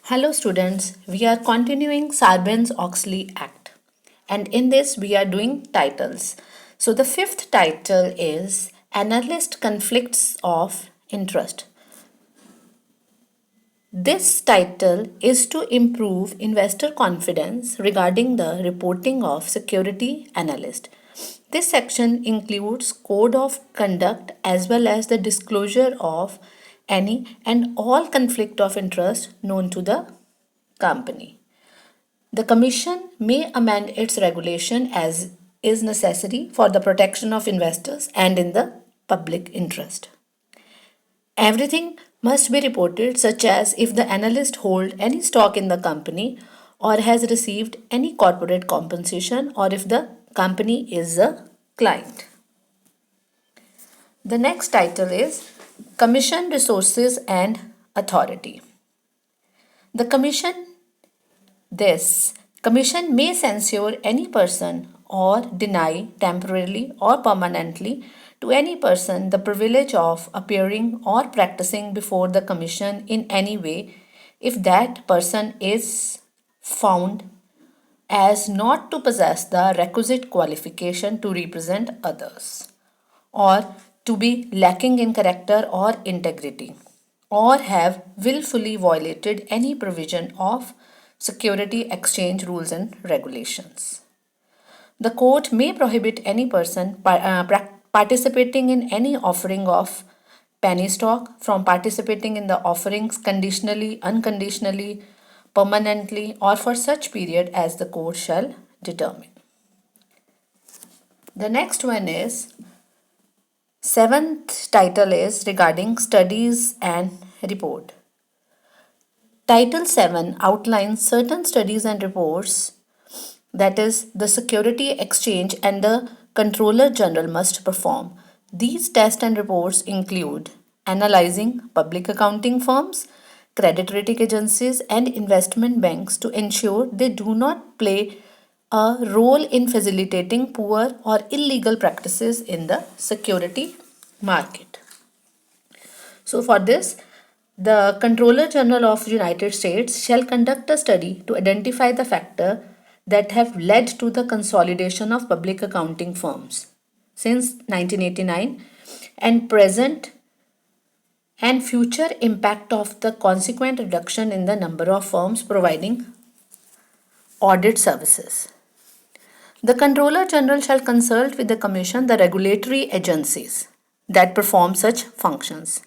Hello students, we are continuing Sarbanes Oxley Act and in this we are doing titles. So the fifth title is Analyst Conflicts of Interest. This title is to improve investor confidence regarding the reporting of security analyst. This section includes code of conduct as well as the disclosure of any and all conflict of interest known to the company. The Commission may amend its regulation as is necessary for the protection of investors and in the public interest. Everything must be reported, such as if the analyst hold any stock in the company or has received any corporate compensation or if the company is a client. The next title is Commission Resources and Authority. The Commission may censure any person or deny temporarily or permanently to any person the privilege of appearing or practicing before the Commission in any way if that person is found as not to possess the requisite qualification to represent others, or to be lacking in character or integrity, or have willfully violated any provision of security exchange rules and regulations. The court may prohibit any person participating in any offering of penny stock from participating in the offerings conditionally, unconditionally, permanently, or for such period as the court shall determine. The next one is seventh title is regarding studies and report. Title 7 outlines certain studies and reports, that is, the Security Exchange and the Controller General must perform. These tests and reports include analyzing public accounting firms, credit rating agencies, and investment banks to ensure they do not play a role in facilitating poor or illegal practices in the security market. So, for this, the Controller General of United States shall conduct a study to identify the factors that have led to the consolidation of public accounting firms since 1989 and present and future impact of the consequent reduction in the number of firms providing audit services. The Controller General shall consult with the Commission the regulatory agencies that perform such functions.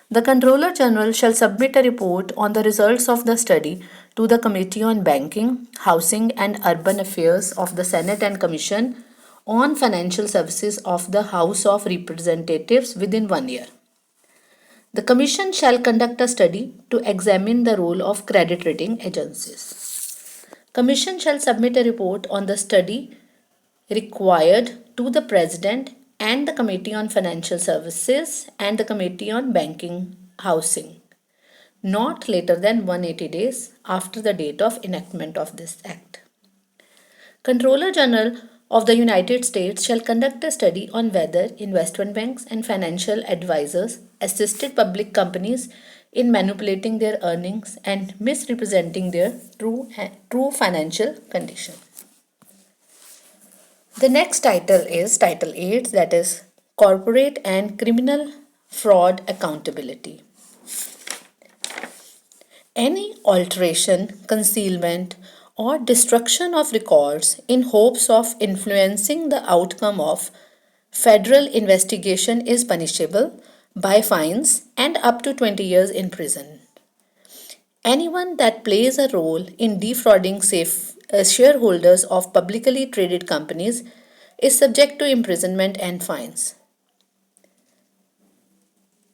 The Controller General shall submit a report on the results of the study to the Committee on Banking, Housing and Urban Affairs of the Senate and Commission on Financial Services of the House of Representatives within 1 year. The Commission shall conduct a study to examine the role of credit rating agencies. Commission shall submit a report on the study required to the President and the Committee on Financial Services and the Committee on Banking Housing, not later than 180 days after the date of enactment of this Act. Controller General of the United States shall conduct a study on whether investment banks and financial advisors assisted public companies in manipulating their earnings and misrepresenting their true financial condition. The next title is Title 8, that is Corporate and Criminal Fraud Accountability. Any alteration, concealment, or destruction of records in hopes of influencing the outcome of federal investigation is punishable by fines and up to 20 years in prison. Anyone that plays a role in defrauding shareholders of publicly traded companies is subject to imprisonment and fines.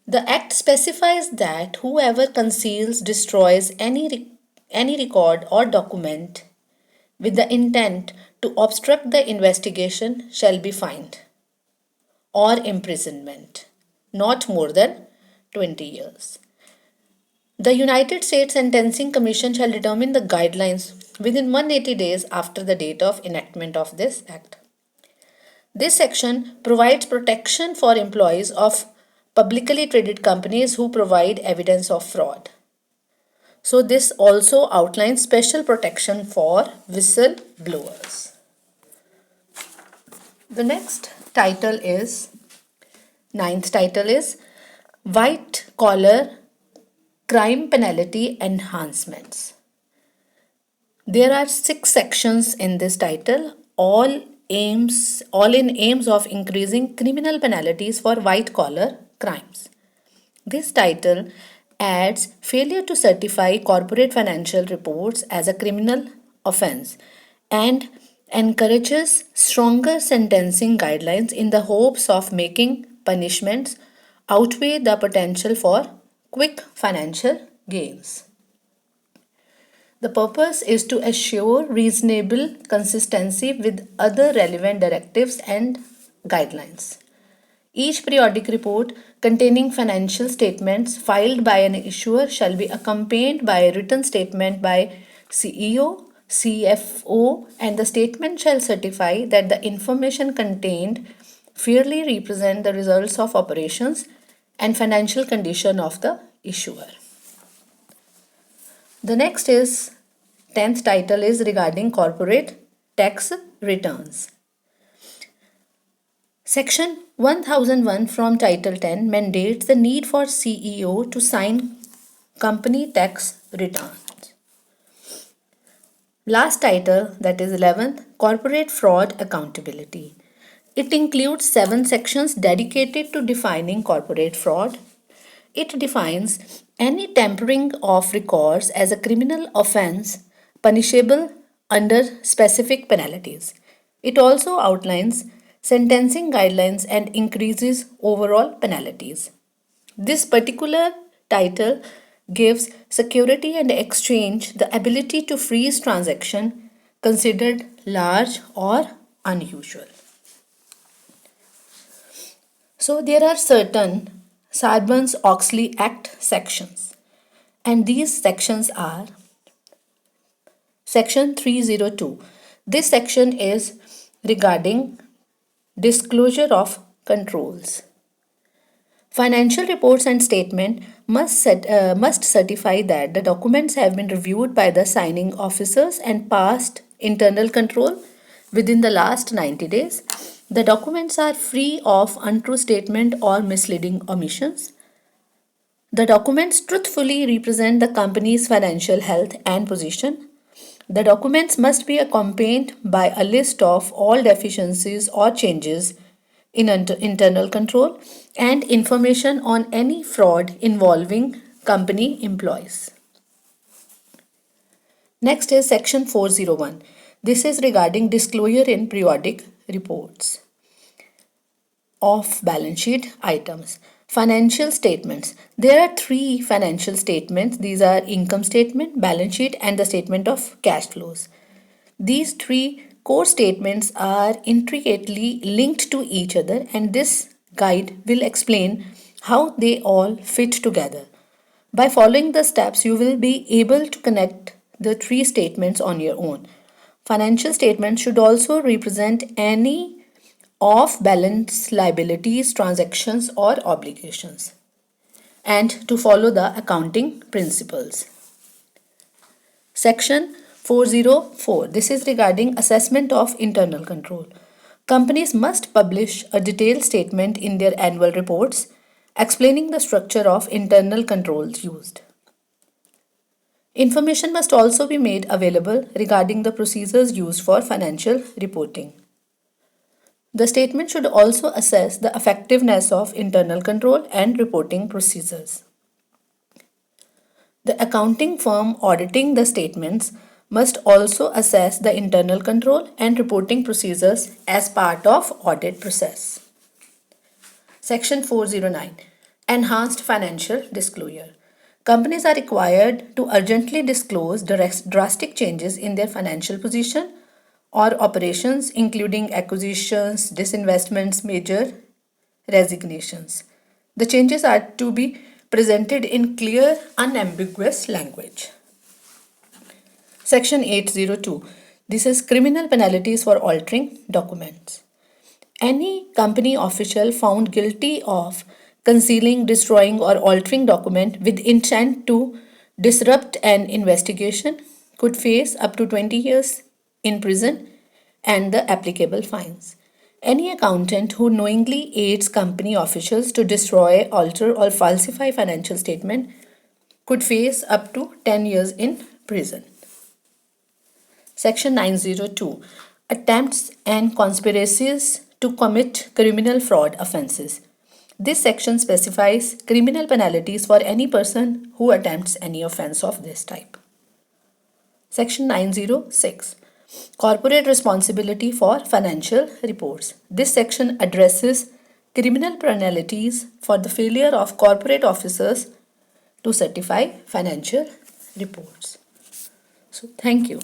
The Act specifies that whoever conceals, destroys any record or document with the intent to obstruct the investigation shall be fined or imprisonment, not more than 20 years. The United States Sentencing Commission shall determine the guidelines within 180 days after the date of enactment of this Act. This section provides protection for employees of publicly traded companies who provide evidence of fraud. So this also outlines special protection for whistleblowers. The next title is, ninth title is White Collar Crime Penalty Enhancements. There are 6 sections in this title, all in aims of increasing criminal penalties for white collar crimes. This title adds failure to certify corporate financial reports as a criminal offense and encourages stronger sentencing guidelines in the hopes of making punishments outweigh the potential for quick financial gains. The purpose is to assure reasonable consistency with other relevant directives and guidelines. Each periodic report containing financial statements filed by an issuer shall be accompanied by a written statement by CEO, CFO, and the statement shall certify that the information contained fairly represent the results of operations and financial condition of the issuer. The next is 10th title is regarding corporate tax returns. Section 1001 from Title 10 mandates the need for CEO to sign company tax returns. Last title, that is 11th, corporate fraud accountability. It includes 7 sections dedicated to defining corporate fraud. It defines any tampering of records as a criminal offense punishable under specific penalties. It also outlines sentencing guidelines and increases overall penalties. This particular title gives Security and Exchange the ability to freeze transaction considered large or unusual. So there are certain Sarbanes Oxley Act sections, and these sections are Section 302. This section is regarding disclosure of controls. Financial reports and statement must certify that the documents have been reviewed by the signing officers and passed internal control within the last 90 days. The documents are free of untrue statement or misleading omissions. The documents truthfully represent the company's financial health and position. The documents must be accompanied by a list of all deficiencies or changes in internal control and information on any fraud involving company employees. Next is Section 401. This is regarding disclosure in periodic reports of balance sheet items. Financial statements. There are 3 financial statements. These are income statement, balance sheet, and the statement of cash flows. These 3 core statements are intricately linked to each other, and this guide will explain how they all fit together. By following the steps, you will be able to connect the 3 statements on your own. Financial statements should also represent any off-balance liabilities, transactions, or obligations, and to follow the accounting principles. Section 404. This is regarding assessment of internal control. Companies must publish a detailed statement in their annual reports explaining the structure of internal controls used. Information must also be made available regarding the procedures used for financial reporting. The statement should also assess the effectiveness of internal control and reporting procedures. The accounting firm auditing the statements must also assess the internal control and reporting procedures as part of audit process. Section 409. Enhanced financial disclosure. Companies are required to urgently disclose drastic changes in their financial position or operations, including acquisitions, disinvestments, major resignations. The changes are to be presented in clear, unambiguous language. Section 802. This is criminal penalties for altering documents. Any company official found guilty of concealing, destroying, or altering document with intent to disrupt an investigation could face up to 20 years in prison and the applicable fines. Any accountant who knowingly aids company officials to destroy, alter, or falsify financial statement could face up to 10 years in prison. Section 902. Attempts and conspiracies to commit criminal fraud offences. This section specifies criminal penalties for any person who attempts any offence of this type. Section 906. Corporate responsibility for financial reports. This section addresses criminal penalties for the failure of corporate officers to certify financial reports. So, thank you.